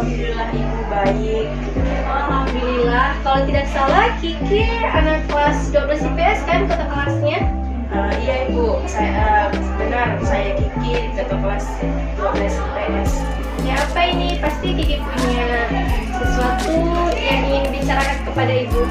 Alhamdulillah ibu baik. Alhamdulillah. Kalau tidak salah, Kiki anak kelas 12 IPS kan kata kelasnya? Iya ibu, benar saya Kiki ketua kelas 12 IPS. Ya apa ini? Pasti Kiki punya sesuatu yang ingin bicarakan kepada ibu.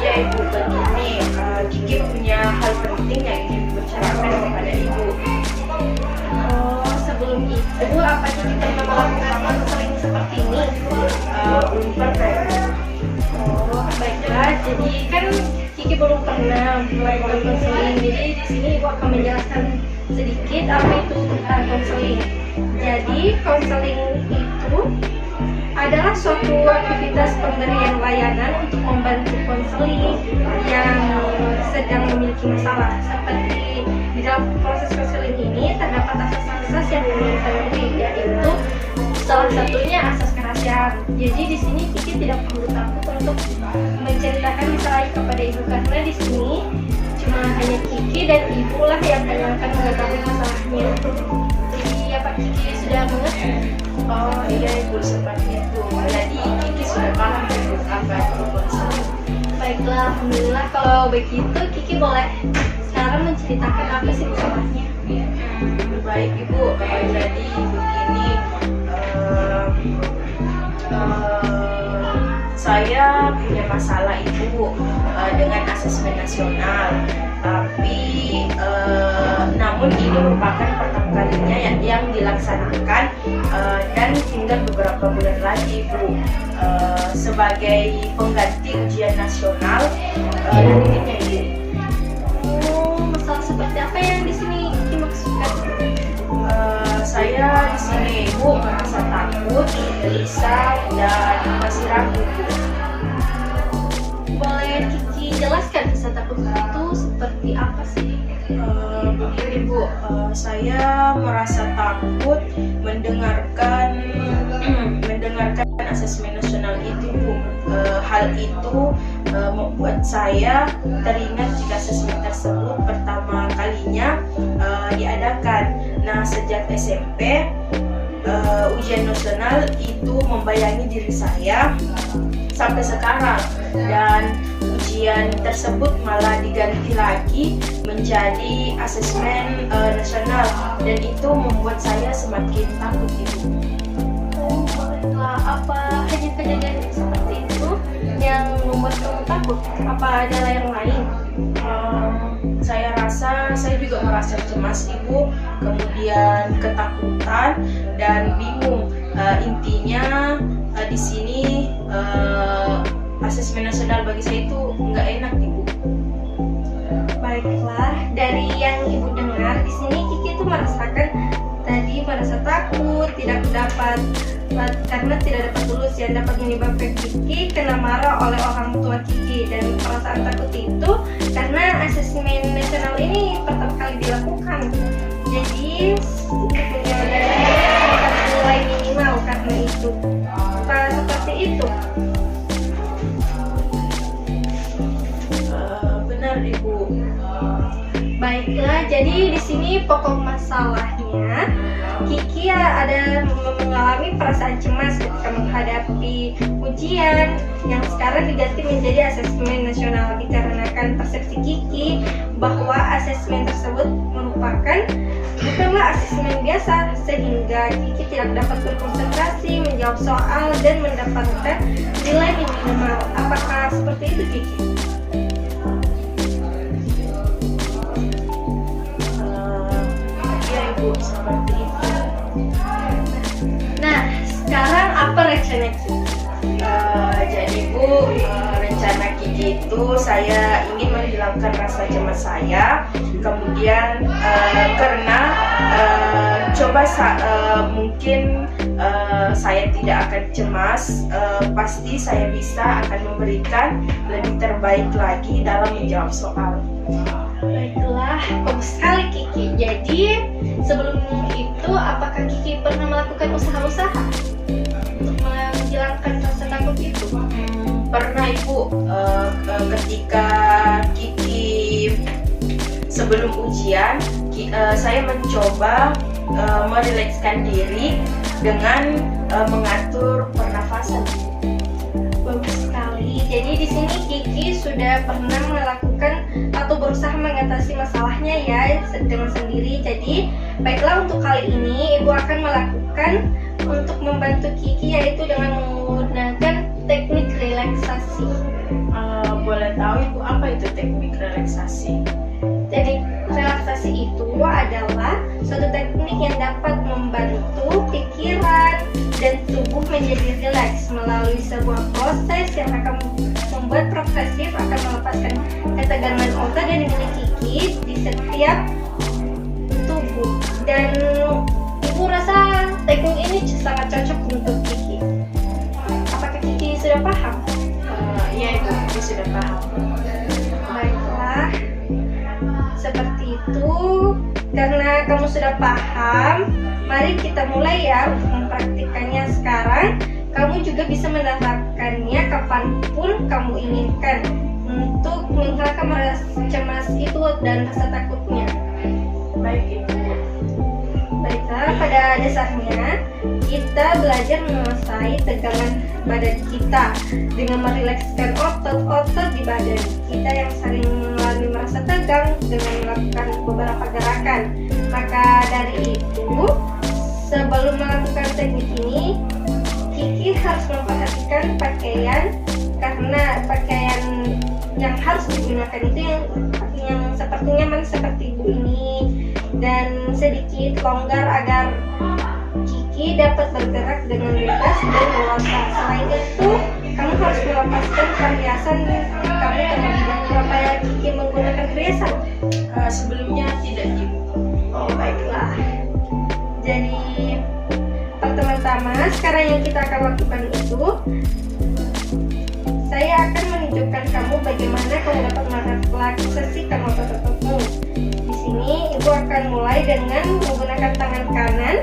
Iya ibu, begini Kiki punya hal penting yang ingin bicarakan kepada ibu. Oh, sebelum itu apa Kiki pernah melakukan konseling seperti ini? Belum pernah. Oh, baiklah. Jadi kan Kiki belum pernah melakukan konseling. Jadi di sini ibu akan menjelaskan sedikit apa itu konseling. Jadi konseling itu adalah suatu aktivitas pemberian layanan untuk membantu konseling yang sedang memiliki masalah. Seperti di dalam proses konseling ini terdapat asas-asas yang dipenuhi, yaitu salah satunya asas kerahasiaan. Jadi di sini Kiki tidak perlu takut untuk menceritakan masalah kepada ibu, karena di sini cuma hanya Kiki dan ibu lah yang akan mengetahui masalahnya. Jadi apa Kiki sudah mengerti? Oh iya ibu, seperti itu. Jadi Kiki sudah paham ibu apa itu konseling. Baiklah, alhamdulillah. Kalau begitu Kiki boleh sekarang menceritakan apa sih masalahnya? Baik ibu, jadi begini, saya punya masalah ibu dengan asesmen nasional, tapi namun ini merupakan pertama kalinya yang dilaksanakan dan tinggal beberapa bulan lagi ibu, sebagai pengganti ujian nasional nantinya ibu. Oh, masalah seperti apa yang di sini dimaksudkan? Saya di sini ibu merasa takut, gelisah, dan masih ragu. Boleh Kiki jelaskan rasa takut itu seperti apa sih? Begini bu, saya merasa takut mendengarkan asesmen nasional itu bu. Hal itu membuat saya teringat jika asesmen tersebut pertama kalinya diadakan. Nah, sejak SMP ujian nasional itu membayangi diri saya sampai sekarang, dan ujian tersebut malah diganti lagi menjadi asesmen nasional, dan itu membuat saya semakin takut ibu. Oh, baiklah. Apa hanya kejadian seperti itu yang membuat kamu takut? Apa ada yang lain? Saya rasa saya juga merasa cemas ibu, kemudian ketakutan dan bingung. Intinya di sini asesmen nasional bagi saya itu nggak enak ibu. Baiklah, dari yang ibu dengar di sini Kiki itu merasakan tadi merasa takut, tidak dapat karena tidak dapat lulus, yang dapat menyebabkan Kiki kena marah oleh orang tua Kiki, dan perasaan takut itu karena asesmen nasional ini pertama kali dilakukan. Jadi penyelesaian nilai minimal karena itu. Apa seperti itu? Benar ibu. Baiklah, jadi di sini pokok masalahnya Kiki ada mengalami perasaan cemas ketika menghadapi ujian yang sekarang diganti menjadi asesmen nasional, dikarenakan persepsi Kiki bahwa asesmen tersebut bukanlah asesmen biasa, sehingga Kiki tidak dapat berkonsentrasi menjawab soal dan mendapatkan nilai minimal. Apakah seperti itu Kiki? Iya ibu, seperti itu. Nah, sekarang apa rencana Kiki? Jadi bu, rencana Kiki itu saya ingin menghilangkan rasa cemas saya, kemudian karena mungkin saya tidak akan cemas, pasti saya bisa akan memberikan lebih terbaik lagi dalam menjawab soal. Baiklah, bagus sekali Kiki. Jadi sebelum itu apakah Kiki pernah melakukan usaha-usaha untuk menghilangkan rasa takut itu? Pernah ibu, ketika Kiki sebelum ujian saya mencoba merilekskan diri dengan mengatur pernafasan. Bagus sekali. Jadi di sini Kiki sudah pernah melakukan atau berusaha mengatasi masalahnya ya dengan sendiri. Jadi baiklah, untuk kali ini Ibu akan melakukan untuk membantu Kiki, yaitu dengan menggunakan teknik relaksasi. Boleh tahu Ibu apa itu teknik relaksasi? Teknik relaksasi itu adalah suatu teknik yang dapat membantu pikiran dan tubuh menjadi rileks melalui sebuah proses yang akan membuat progresif, akan melepaskan ketegangan otot dan dimiliki Kiki di setiap tubuh. Dan Ibu rasa teknik ini sangat cocok untuk Kiki. Apakah Kiki sudah paham? Iya Ibu, Kiki sudah paham. Baiklah, seperti itu. Karena kamu sudah paham, mari kita mulai ya untuk mempraktikannya sekarang. Kamu juga bisa menerapkannya kapanpun kamu inginkan untuk menghilangkan rasa cemas itu dan rasa takutnya. Baik Ibu. Baiklah, pada dasarnya kita belajar menguasai tegangan badan kita dengan merilekskan otot-otot di badan kita yang sering mengalami merasa tegang dengan melakukan beberapa gerakan. Maka dari itu, sebelum melakukan teknik ini, Kiki harus memperhatikan pakaian, karena pakaian yang harus digunakan itu yang seperti nyaman seperti Ibu ini dan sedikit longgar agar Kiki dapat bergerak dengan bebas dan leluasa. Selain itu, kamu harus melepaskan perhiasan kamu terlebih dahulu. Apa ya Kiki menggunakan perhiasan? Sebelumnya tidak Ibu. Oh baiklah. Jadi pertama-tama sekarang yang kita akan lakukan itu, saya akan menunjukkan kamu bagaimana kamu dapat merelaksasikan otot-ototmu. Di sini Ibu akan mulai dengan menggunakan tangan kanan,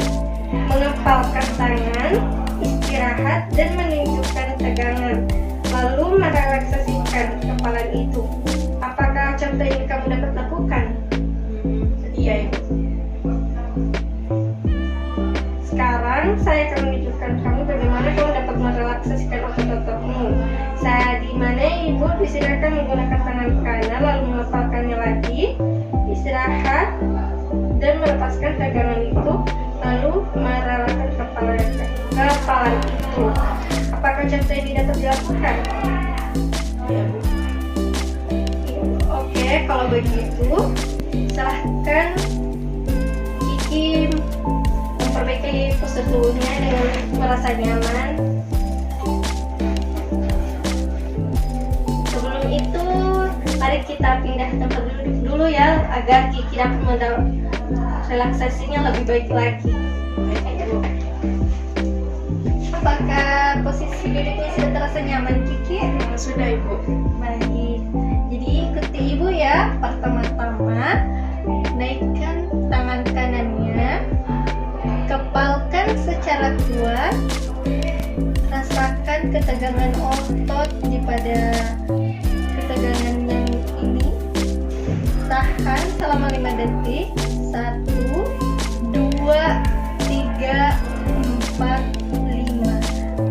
mengepalkan tangan, istirahat dan menunjukkan tegangan, lalu merelaksasikan kepalan itu. Apakah contoh ini kamu dapat lakukan? Iya Ibu. Sekarang saya akan menunjukkan kamu bagaimana kamu dapat merelaksasikan otot-ototmu. Di mana Ibu disilakan menggunakan tangan kanan lalu mengepalkannya lagi, istirahat dan melepaskan tegangan itu, lalu merelakan kepala itu. Apakah contoh ini dapat dilakukan? Iya Bu. Oke, kalau begitu silahkan Kiki memperbaiki postur tubuhnya dengan merasa nyaman. Sebelum itu, mari kita pindah tempat duduk dulu ya, agar Kiki dapat mendapat relaksasinya lebih baik lagi. Apakah posisi duduknya sudah terasa nyaman, Kiki? Sudah Ibu. Baik. Jadi ikuti Ibu ya. Pertama-tama, naikkan tangan kanannya, kepalkan secara kuat, rasakan ketegangan otot pada ketegangan yang ini. Tahan selama 5 detik. 1, 2, 3, 4, 5.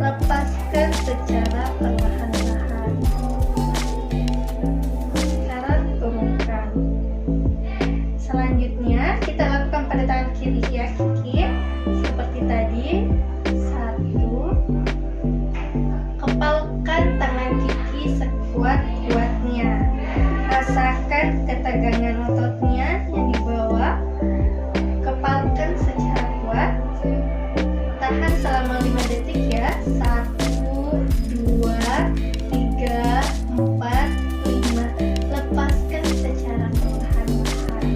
Lepaskan secara perlahan-lahan. Sekarang turunkan. Selanjutnya kita lakukan pada tangan kiri ya Kiki. Seperti tadi. 1. Kepalkan tangan Kiki sekuat-kuatnya. Rasakan ketegangan ototnya yang di bawah. Kepalkan secara kuat. Tahan selama 5 detik ya. 1, 2, 3, 4, 5. Lepaskan secara perlahan-lahan.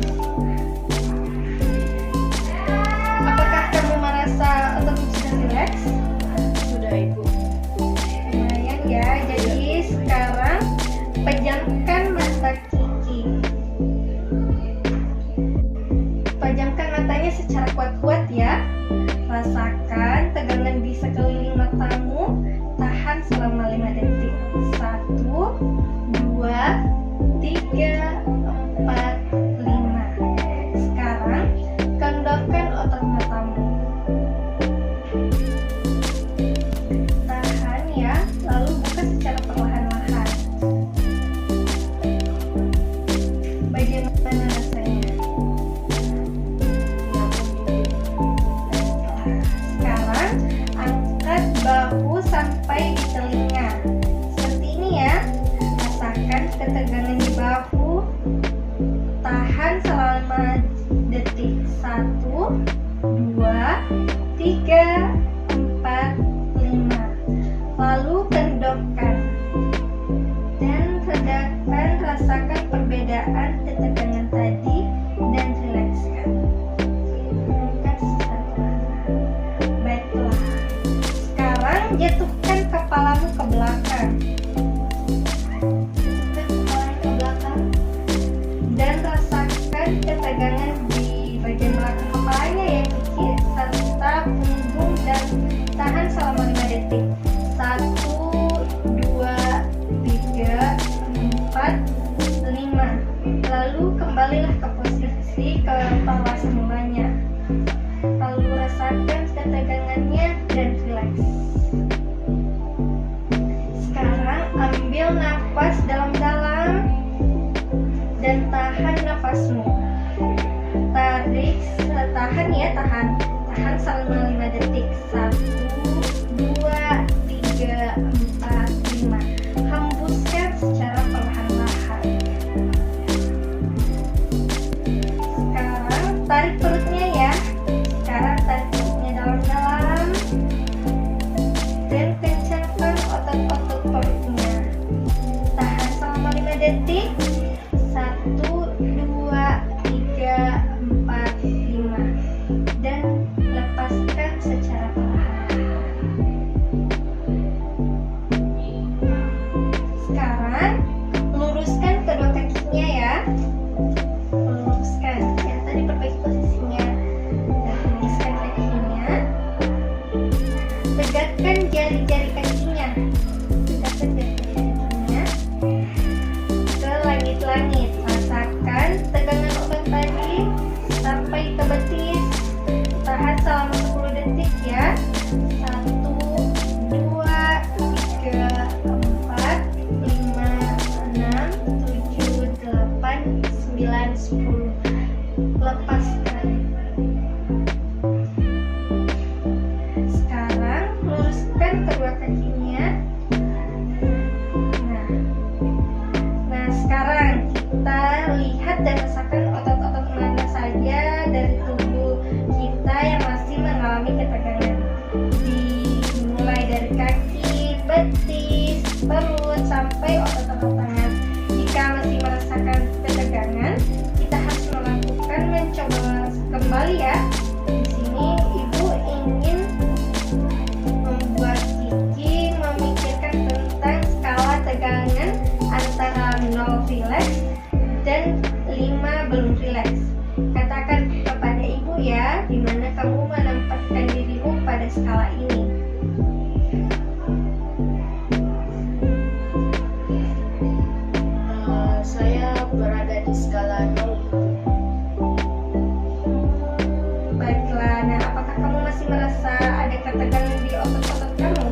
Apakah kamu merasa ototmu sudah rileks? Sudah Ibu. Lumayan ya. Jadi sekarang pejamkan mata Kiki. Pejamkan matanya secara kuat-kuat ya. Rasakan tegangan di sekeliling matamu. Tahan selama 5 detik. 1, 2, 3, 4, 5. Sekarang kendorkan otot matamu. 3, 4, 5. Lalu kendorkan dan rasakan perbedaan ketegangan tadi dan rilekskan. Baiklah, sekarang jatuhkan kepalamu ke belakang. Dan rasakan ketegangan di bagian belakang kepalanya ya Kiki, serta punggung, dan tahan selama 5 detik. 1, 2, 3, 4, 5. Lalu kembalilah ke posisi kepala semulanya. Lalu rasakan ketegangannya dan rileks. Sekarang ambil nafas dalam-dalam dan tahan nafasmu. Tahan selama 5 detik. 1, 2, 3, 4, 5. Hembuskan secara perlahan-lahan. Sekarang tarik perutnya ya. Tarik perutnya dalam-dalam dan kencangkan otot-otot perutnya. Tahan selama 5 detik. 1, 2, 3, 4, 5. Dan lepaskan secara perlahan. Sekarang luruskan kedua kakinya ya. Luruskan. Ya, tadi perbaiki posisinya. Dan luruskan kakinya. Tegakkan jari-jari kakinya. Ke langit-langit. Rasakan tegangan otot tadi sampai ke betis. Tahan selama 10 detik ya. 1, 2, 3, 4, 5, 6, 7, 8, 9, 10. Lepaskan. Sekarang luruskan kedua kakinya. Nah, sekarang kita lihat dan rasakan otot-otot mana saja dari tubuh kita yang masih mengalami ketegangan. Dimulai dari kaki, betis, perut, sampai otot-otot tangan. Jika masih merasakan ketegangan, kita harus mencoba kembali ya. Di sini Ibu ingin membuat Kiki memikirkan tentang skala tegangan antara 0 rileks dan 5 belum rileks. Katakan kepada Ibu ya, di mana kamu menempatkan dirimu pada skala ini. Saya berada di skala 0. Baiklah, nah apakah kamu masih merasa ada ketegangan di otot-otot kamu?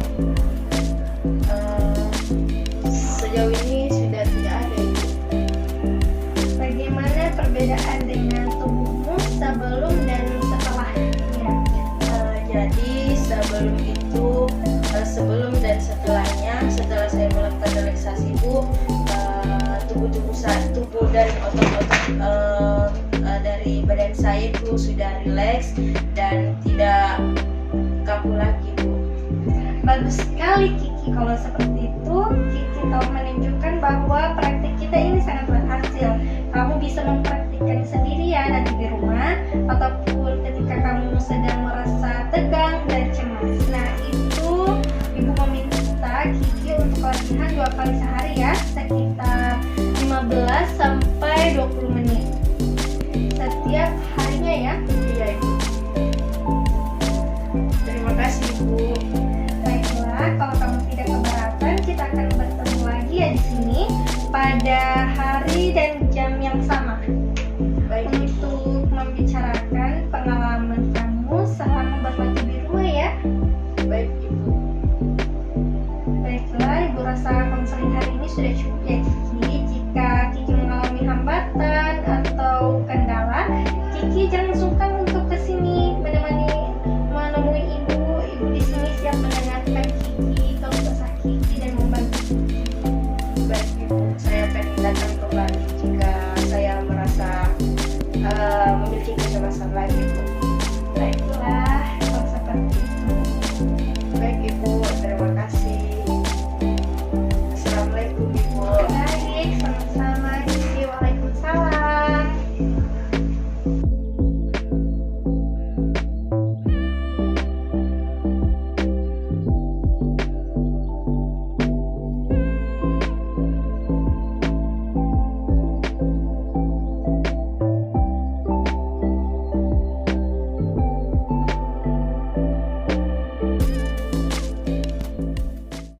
Sejauh ini sudah tidak ada itu. Bagaimana perbedaan dengan tubuhmu sebelum dan setelahnya? Jadi sebelum dan setelahnya, setelah saya melakukan relaksasi Bu, tubuh dan otot-otot dari badan saya itu sudah rileks dan tidak kaku lagi Bu. Bagus sekali Kiki, kalau seperti itu Kiki tahu menunjukkan bahwa praktik kita ini sangat berhasil. Kamu bisa mempraktikkan sendiri ya nanti di rumah, ataupun ketika kamu sedang merasa tegang dan cemas. Nah itu Ibu meminta Kiki untuk latihan 2 kali sehari ya, sekitar 15 sampai 20 menit setiap harinya ya. Iya Ibu. Terima kasih Bu. Baiklah, kalau kamu tidak keberatan, kita akan bertemu lagi ya di sini pada hari dan jam yang sama. Baik Untuk membicarakan pengalaman kamu selama berlatih di rumah ya. Baik Ibu. Baiklah, Ibu rasa konseling hari ini sudah cukup ya